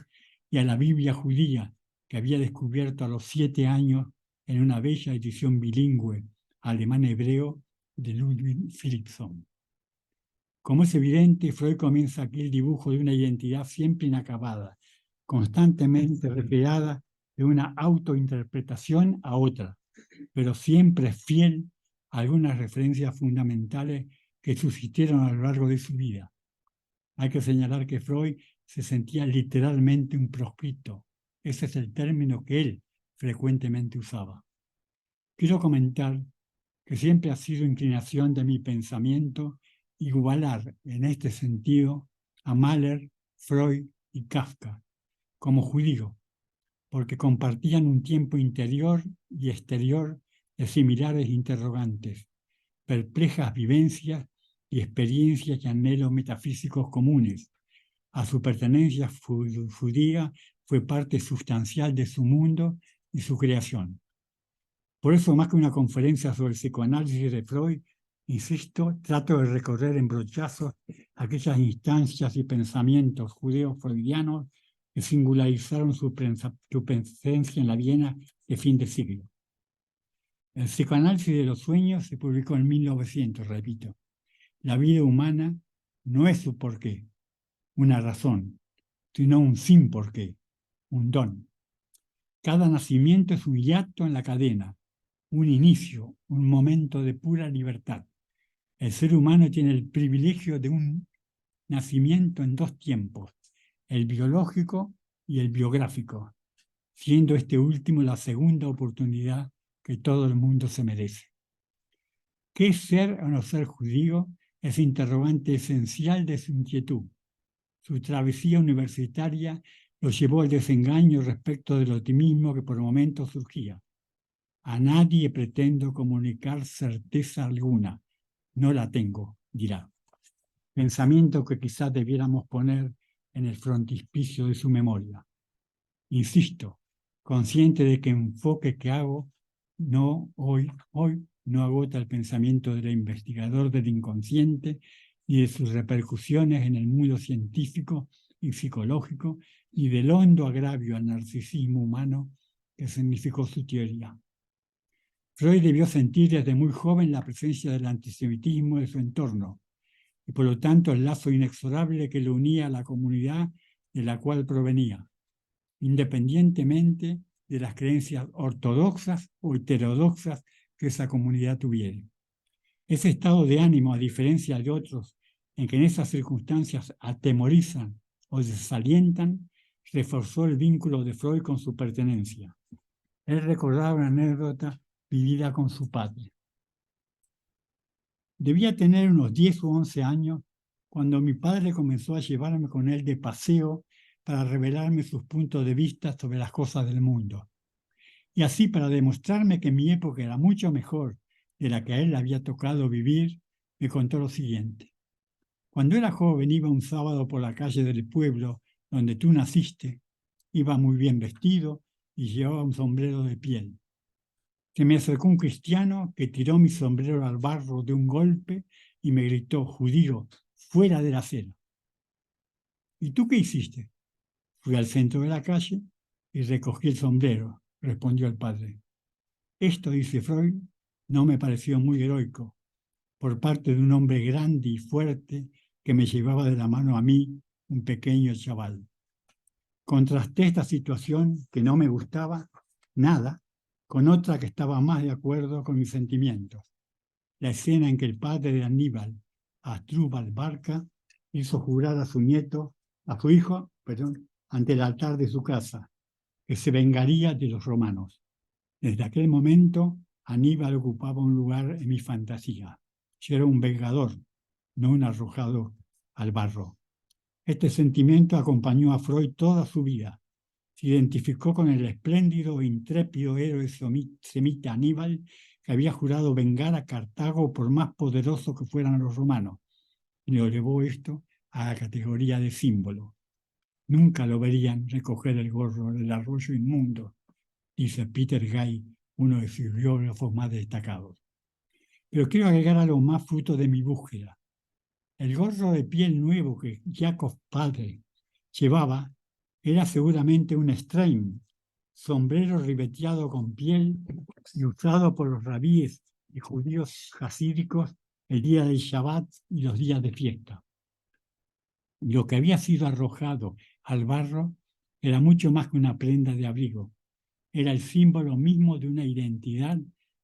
Speaker 3: y a la Biblia judía que había descubierto a los 7 años en una bella edición bilingüe alemán-hebreo de Ludwig Philippson. Como es evidente, Freud comienza aquí el dibujo de una identidad siempre inacabada, constantemente recreada de una autointerpretación a otra, pero siempre fiel a algunas referencias fundamentales que subsistieron a lo largo de su vida. Hay que señalar que Freud se sentía literalmente un proscripto. Ese es el término que él frecuentemente usaba. Quiero comentar que siempre ha sido inclinación de mi pensamiento igualar en este sentido a Mahler, Freud y Kafka como judío, porque compartían un tiempo interior y exterior de similares interrogantes, perplejas vivencias y experiencias y anhelos metafísicos comunes. A su pertenencia judía fue parte sustancial de su mundo y su creación. Por eso, más que una conferencia sobre el psicoanálisis de Freud, insisto, trato de recorrer en brochazos aquellas instancias y pensamientos judeo-freudianos que singularizaron su presencia en la Viena de fin de siglo. El psicoanálisis de los sueños se publicó en 1900, repito. La vida humana no es su porqué, una razón, sino un sin porqué, un don. Cada nacimiento es un hiato en la cadena, un inicio, un momento de pura libertad. El ser humano tiene el privilegio de un nacimiento en dos tiempos, el biológico y el biográfico, siendo este último la segunda oportunidad que todo el mundo se merece. ¿Qué es ser o no ser judío? Es interrogante esencial de su inquietud. Su travesía universitaria lo llevó al desengaño respecto del optimismo que por momentos surgía. A nadie pretendo comunicar certeza alguna. No la tengo, dirá. Pensamiento que quizás debiéramos poner en el frontispicio de su memoria. Insisto, consciente de que el enfoque que hago hoy no agota el pensamiento del investigador del inconsciente ni de sus repercusiones en el mundo científico y psicológico, ni del hondo agravio al narcisismo humano que significó su teoría. Freud debió sentir desde muy joven la presencia del antisemitismo de su entorno, y por lo tanto el lazo inexorable que lo unía a la comunidad de la cual provenía, independientemente de las creencias ortodoxas o heterodoxas que esa comunidad tuviera. Ese estado de ánimo, a diferencia de otros, en que en esas circunstancias atemorizan o desalientan, reforzó el vínculo de Freud con su pertenencia. Él recordaba una anécdota vivida con su padre. Debía tener unos 10 o 11 años cuando mi padre comenzó a llevarme con él de paseo para revelarme sus puntos de vista sobre las cosas del mundo. Y así, para demostrarme que mi época era mucho mejor de la que a él le había tocado vivir, me contó lo siguiente. Cuando era joven iba un sábado por la calle del pueblo donde tú naciste, iba muy bien vestido y llevaba un sombrero de piel. Se me acercó un cristiano que tiró mi sombrero al barro de un golpe y me gritó: judío, fuera de la acera. ¿Y tú qué hiciste? Fui al centro de la calle y recogí el sombrero, respondió el padre. Esto, dice Freud, no me pareció muy heroico, por parte de un hombre grande y fuerte que me llevaba de la mano a mí, un pequeño chaval. Contrasté esta situación, que no me gustaba nada, con otra que estaba más de acuerdo con mis sentimientos. La escena en que el padre de Aníbal, Asdrúbal Barca, hizo jurar a su hijo, ante el altar de su casa, que se vengaría de los romanos. Desde aquel momento, Aníbal ocupaba un lugar en mi fantasía. Yo era un vengador, no un arrojado al barro. Este sentimiento acompañó a Freud toda su vida. Se identificó con el espléndido e intrépido héroe semita Aníbal, que había jurado vengar a Cartago por más poderoso que fueran los romanos, y lo elevó esto a la categoría de símbolo. Nunca lo verían recoger el gorro del arroyo inmundo, dice Peter Gay, uno de sus biógrafos más destacados. Pero quiero agregar algo más fruto de mi búsqueda. El gorro de piel nuevo que Jacob padre llevaba era seguramente un strain, sombrero ribeteado con piel y usado por los rabíes y judíos jasídicos el día del Shabbat y los días de fiesta. Lo que había sido arrojado al barro era mucho más que una prenda de abrigo. Era el símbolo mismo de una identidad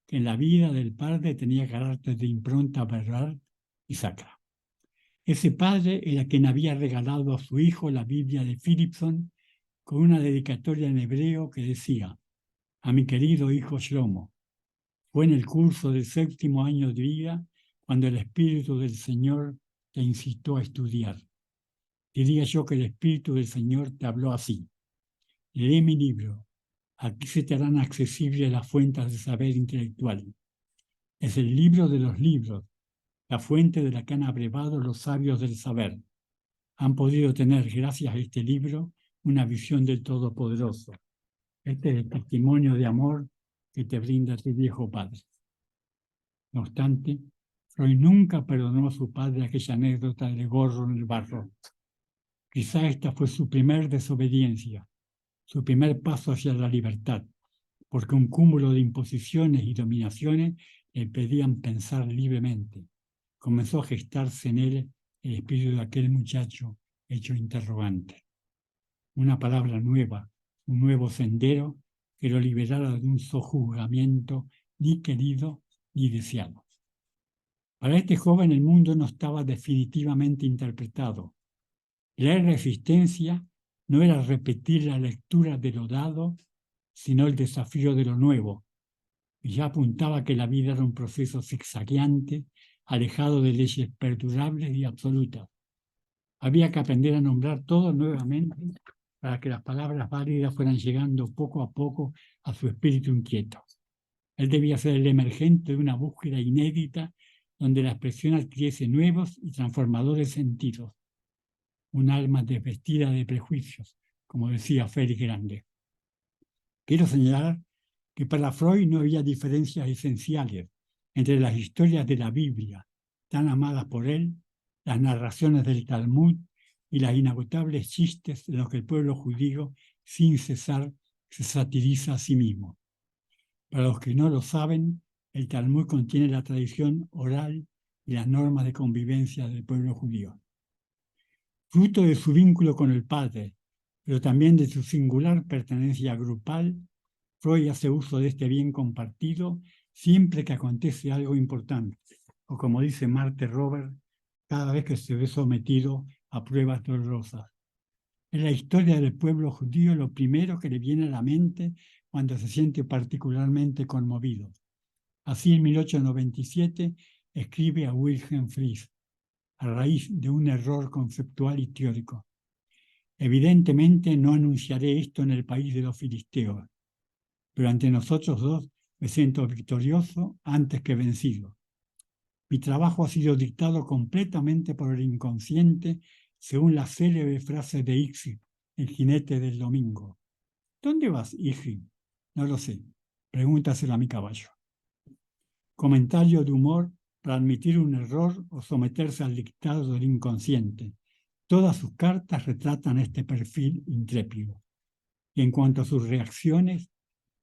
Speaker 3: que en la vida del padre tenía carácter de impronta verbal y sacra. Ese padre era quien había regalado a su hijo la Biblia de Philipson con una dedicatoria en hebreo que decía: a mi querido hijo Shlomo, fue en el curso del 7º año de vida cuando el Espíritu del Señor te incitó a estudiar. Diría yo que el Espíritu del Señor te habló así: lee mi libro, aquí se te harán accesibles las fuentes de saber intelectual. Es el libro de los libros, la fuente de la que han abrevado los sabios del saber. Han podido tener, gracias a este libro, una visión del Todopoderoso. Este es el testimonio de amor que te brinda tu viejo padre. No obstante, Freud nunca perdonó a su padre aquella anécdota del gorro en el barro. Quizá esta fue su primer desobediencia, su primer paso hacia la libertad, porque un cúmulo de imposiciones y dominaciones le impedían pensar libremente. Comenzó a gestarse en él el espíritu de aquel muchacho hecho interrogante. Una palabra nueva, un nuevo sendero que lo liberara de un sojuzgamiento ni querido ni deseado. Para este joven el mundo no estaba definitivamente interpretado. Leer la existencia no era repetir la lectura de lo dado, sino el desafío de lo nuevo. Y ya apuntaba que la vida era un proceso zigzagueante, alejado de leyes perdurables y absolutas. Había que aprender a nombrar todo nuevamente para que las palabras válidas fueran llegando poco a poco a su espíritu inquieto. Él debía ser el emergente de una búsqueda inédita donde la expresión adquiriese nuevos y transformadores sentidos. Un alma desvestida de prejuicios, como decía Félix Grande. Quiero señalar que para Freud no había diferencias esenciales entre las historias de la Biblia, tan amadas por él, las narraciones del Talmud y las inagotables chistes en los que el pueblo judío, sin cesar, se satiriza a sí mismo. Para los que no lo saben, el Talmud contiene la tradición oral y las normas de convivencia del pueblo judío. Fruto de su vínculo con el padre, pero también de su singular pertenencia grupal, Freud hace uso de este bien compartido siempre que acontece algo importante, o como dice Marthe Robert, cada vez que se ve sometido a pruebas dolorosas. En la historia del pueblo judío lo primero que le viene a la mente cuando se siente particularmente conmovido. Así en 1897 escribe a Wilhelm Fries, a raíz de un error conceptual y teórico. Evidentemente no anunciaré esto en el país de los filisteos, pero ante nosotros dos me siento victorioso antes que vencido. Mi trabajo ha sido dictado completamente por el inconsciente, según la célebre frase de Ixi, el jinete del domingo. ¿Dónde vas, Ixi? No lo sé. Pregúntaselo a mi caballo. Comentario de humor para admitir un error o someterse al dictado del inconsciente. Todas sus cartas retratan este perfil intrépido. Y en cuanto a sus reacciones,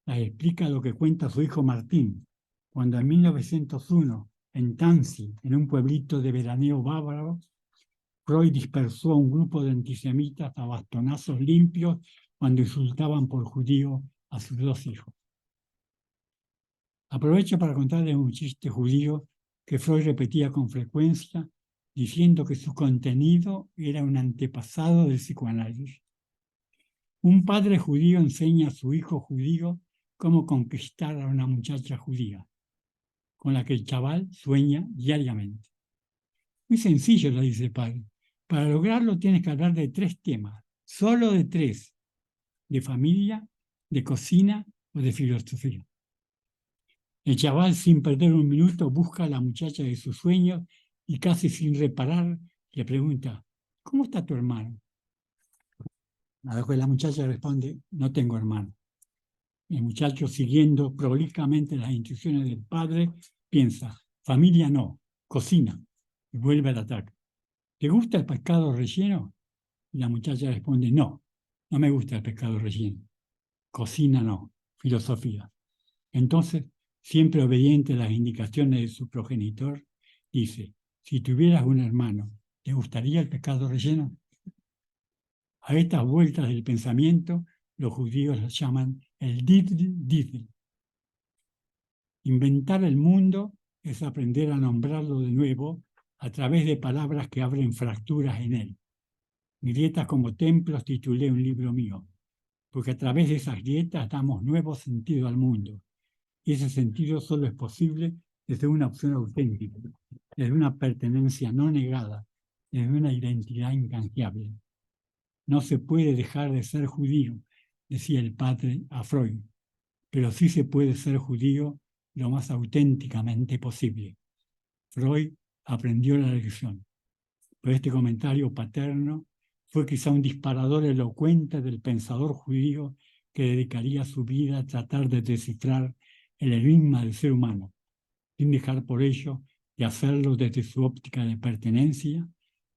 Speaker 3: las explica lo que cuenta su hijo Martín, cuando en 1901, en Tanzi, en un pueblito de veraneo bávaro, Freud dispersó a un grupo de antisemitas a bastonazos limpios cuando insultaban por judío a sus dos hijos. Aprovecho para contarles un chiste judío que Freud repetía con frecuencia, diciendo que su contenido era un antepasado del psicoanálisis. Un padre judío enseña a su hijo judío cómo conquistar a una muchacha judía, con la que el chaval sueña diariamente. Muy sencillo, le dice el padre. Para lograrlo tienes que hablar de 3 temas, solo de 3, de familia, de cocina o de filosofía. El chaval, sin perder un minuto, busca a la muchacha de sus sueños y casi sin reparar le pregunta, ¿cómo está tu hermano? A lo que la muchacha responde, no tengo hermano. El muchacho, siguiendo prolijamente las instrucciones del padre, piensa, familia no, cocina, y vuelve al ataque. ¿Te gusta el pescado relleno? Y la muchacha responde, no, no me gusta el pescado relleno. Cocina no, filosofía. Entonces, siempre obediente a las indicaciones de su progenitor, dice, si tuvieras un hermano, ¿te gustaría el pescado relleno? A estas vueltas del pensamiento, los judíos las llaman el didl. Inventar el mundo es aprender a nombrarlo de nuevo a través de palabras que abren fracturas en él. Grietas como templos titulé un libro mío, porque a través de esas grietas damos nuevo sentido al mundo. Y ese sentido solo es posible desde una opción auténtica, desde una pertenencia no negada, desde una identidad incanjeable. No se puede dejar de ser judío, decía el padre a Freud, pero sí se puede ser judío lo más auténticamente posible. Freud aprendió la lección, pero este comentario paterno fue quizá un disparador elocuente del pensador judío que dedicaría su vida a tratar de descifrar el enigma del ser humano, sin dejar por ello de hacerlo desde su óptica de pertenencia,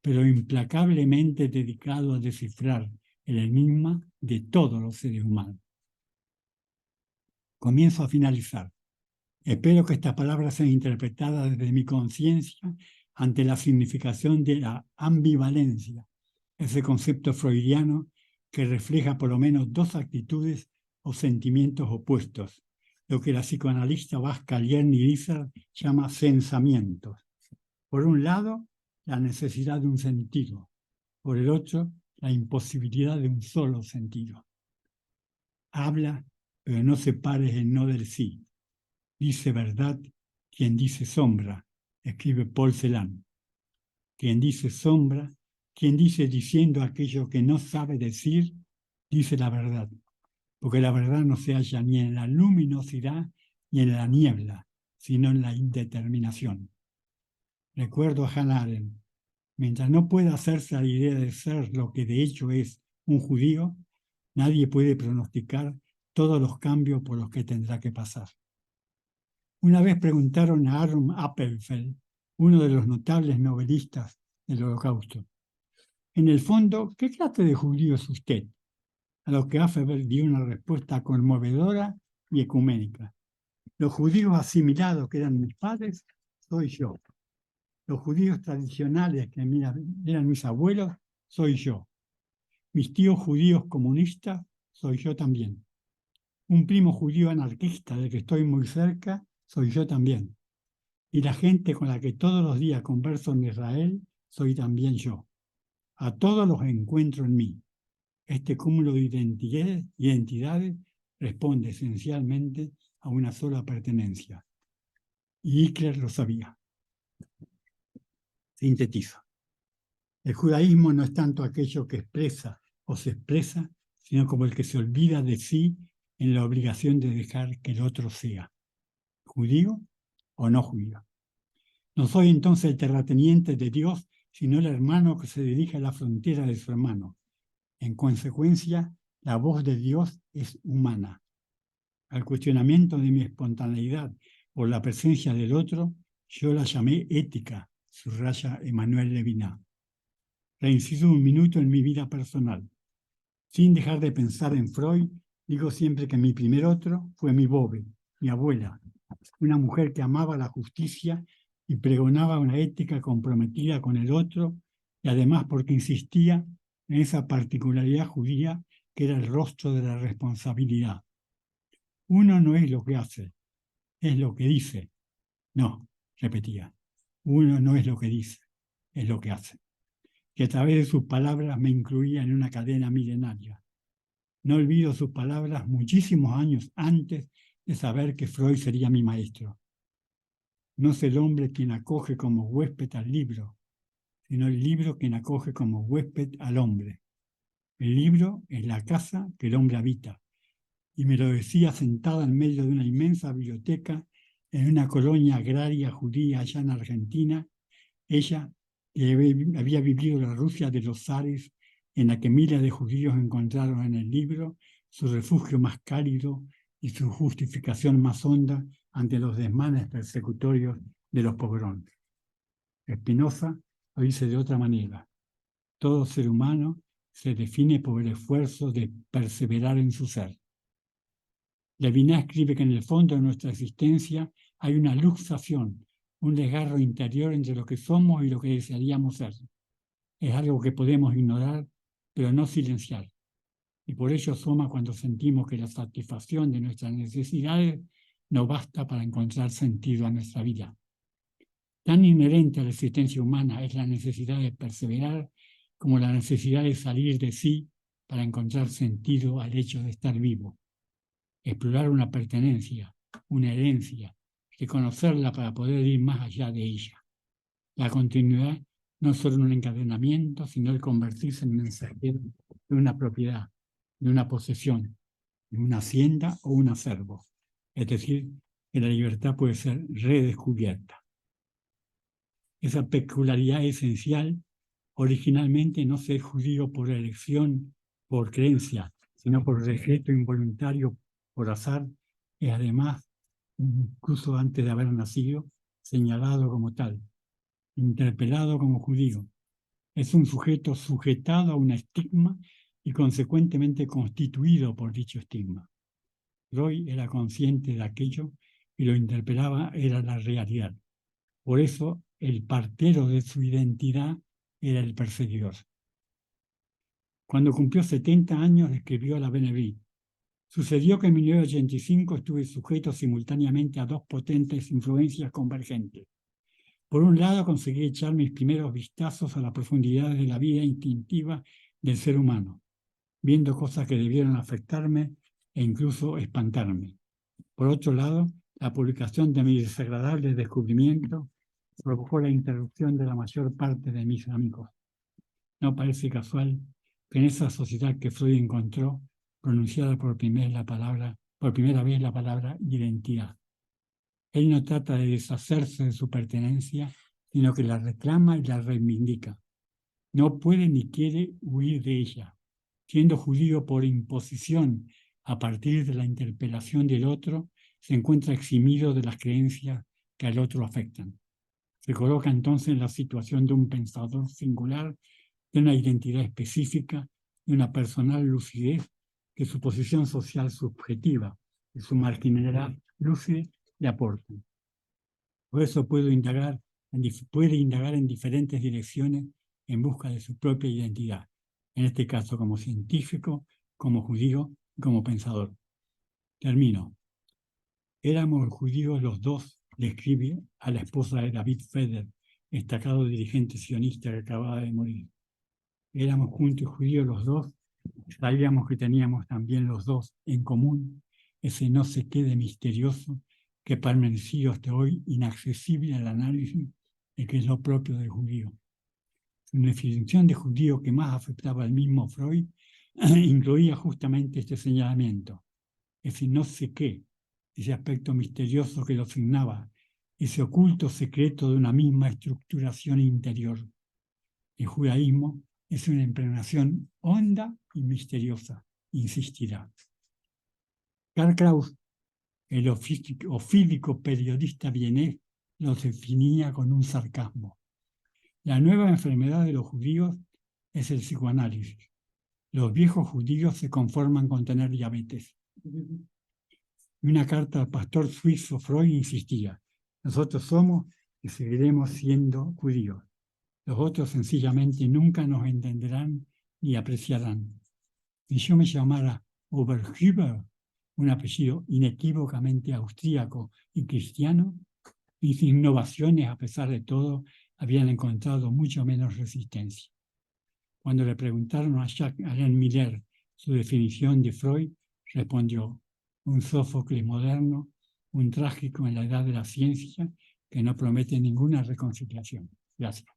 Speaker 3: pero implacablemente dedicado a descifrar el enigma de todos los seres humanos. Comienzo a finalizar. Espero que estas palabras sean interpretadas desde mi conciencia ante la significación de la ambivalencia, ese concepto freudiano que refleja por lo menos dos actitudes o sentimientos opuestos, lo que la psicoanalista vasca Lierni Irizar llama sensamientos. Por un lado, la necesidad de un sentido, por el otro, la imposibilidad de un solo sentido. Habla, pero no separes el no del sí. Dice verdad quien dice sombra, escribe Paul Celan. Quien dice sombra, quien dice diciendo aquello que no sabe decir, dice la verdad, porque la verdad no se halla ni en la luminosidad ni en la niebla, sino en la indeterminación. Recuerdo a Hannah Arendt, mientras no pueda hacerse a la idea de ser lo que de hecho es un judío, nadie puede pronosticar todos los cambios por los que tendrá que pasar. Una vez preguntaron a Aaron Appelfeld, uno de los notables novelistas del Holocausto, en el fondo, ¿qué clase de judío es usted? A lo que Appelfeld dio una respuesta conmovedora y ecuménica. Los judíos asimilados que eran mis padres, soy yo. Los judíos tradicionales que eran mis abuelos, soy yo. Mis tíos judíos comunistas, soy yo también. Un primo judío anarquista del que estoy muy cerca, soy yo también. Y la gente con la que todos los días converso en Israel, soy también yo. A todos los encuentro en mí. Este cúmulo de identidades responde esencialmente a una sola pertenencia. Y Hitler lo sabía. Sintetizo. El judaísmo no es tanto aquello que expresa o se expresa, sino como el que se olvida de sí en la obligación de dejar que el otro sea. ¿Judío o no judío? No soy entonces el terrateniente de Dios, sino el hermano que se dirige a la frontera de su hermano. En consecuencia, la voz de Dios es humana. Al cuestionamiento de mi espontaneidad por la presencia del otro, yo la llamé ética, subraya Emmanuel Levinas. Reincido un minuto en mi vida personal. Sin dejar de pensar en Freud, digo siempre que mi primer otro fue mi Bove, mi abuela, una mujer que amaba la justicia y pregonaba una ética comprometida con el otro, y además porque insistía en esa particularidad judía que era el rostro de la responsabilidad. Uno no es lo que hace, es lo que dice. No, repetía, uno no es lo que dice, es lo que hace. Que a través de sus palabras me incluía en una cadena milenaria. No olvido sus palabras muchísimos años antes de saber que Freud sería mi maestro. No es el hombre quien acoge como huésped al libro, sino el libro quien acoge como huésped al hombre. El libro es la casa que el hombre habita, y me lo decía sentada en medio de una inmensa biblioteca en una colonia agraria judía allá en Argentina, ella que había vivido la Rusia de los zares, en la que miles de judíos encontraron en el libro su refugio más cálido y su justificación más honda ante los desmanes persecutorios de los pogroms. Spinoza lo dice de otra manera. Todo ser humano se define por el esfuerzo de perseverar en su ser. Levinas escribe que en el fondo de nuestra existencia hay una luxación, un desgarro interior entre lo que somos y lo que desearíamos ser. Es algo que podemos ignorar, pero no silenciar. Y por ello asoma cuando sentimos que la satisfacción de nuestras necesidades no basta para encontrar sentido a nuestra vida. Tan inherente a la existencia humana es la necesidad de perseverar como la necesidad de salir de sí para encontrar sentido al hecho de estar vivo. Explorar una pertenencia, una herencia, reconocerla para poder ir más allá de ella. La continuidad no es solo un encadenamiento, sino el convertirse en mensajero de una propiedad, de una posesión, de una hacienda o un acervo. Es decir, que la libertad puede ser redescubierta. Esa peculiaridad esencial, originalmente no ser judío por elección, por creencia, sino por decreto involuntario, por azar, es además, incluso antes de haber nacido, señalado como tal, interpelado como judío. Es un sujeto sujetado a un estigma y consecuentemente constituido por dicho estigma. Freud era consciente de aquello y lo interpelaba era la realidad. Por eso, el partero de su identidad era el perseguidor. Cuando cumplió 70 años, escribió a la Benneville: sucedió que en 1985 estuve sujeto simultáneamente a dos potentes influencias convergentes. Por un lado, conseguí echar mis primeros vistazos a las profundidades de la vida instintiva del ser humano, viendo cosas que debieron afectarme e incluso espantarme. Por otro lado, la publicación de mi desagradable descubrimiento provocó la interrupción de la mayor parte de mis amigos. No parece casual que en esa sociedad que Freud encontró, pronunciada por primera vez la palabra identidad. Él no trata de deshacerse de su pertenencia, sino que la reclama y la reivindica. No puede ni quiere huir de ella. Siendo judío por imposición, a partir de la interpelación del otro, se encuentra eximido de las creencias que al otro afectan. Se coloca entonces en la situación de un pensador singular, de una identidad específica, de una personal lucidez que su posición social subjetiva y su marginalidad lúcida le aportan. Por eso puede indagar en diferentes direcciones en busca de su propia identidad, en este caso como científico, como judío y como pensador. Termino. Éramos judíos los dos, le escribe a la esposa de David Feder, destacado dirigente sionista que acababa de morir. Éramos juntos judíos los dos, sabíamos que teníamos también los dos en común ese no sé qué de misterioso que permaneció hasta hoy inaccesible al análisis de qué es lo propio del judío. Una definición de judío que más afectaba al mismo Freud incluía justamente este señalamiento, ese no sé qué, ese aspecto misterioso que lo signaba, ese oculto secreto de una misma estructuración interior. El judaísmo es una impregnación honda y misteriosa, insistirá. Karl Kraus, el ofídico periodista vienés, lo definía con un sarcasmo. La nueva enfermedad de los judíos es el psicoanálisis. Los viejos judíos se conforman con tener diabetes. Una carta al pastor suizo Freud insistía: nosotros somos y seguiremos siendo judíos. Los otros sencillamente nunca nos entenderán ni apreciarán. Si yo me llamara Oberhuber, un apellido inequívocamente austríaco y cristiano, mis innovaciones, a pesar de todo, habían encontrado mucho menos resistencia. Cuando le preguntaron a Jacques Alain Miller su definición de Freud, respondió: un Sófocles moderno, un trágico en la edad de la ciencia que no promete ninguna reconciliación. Gracias.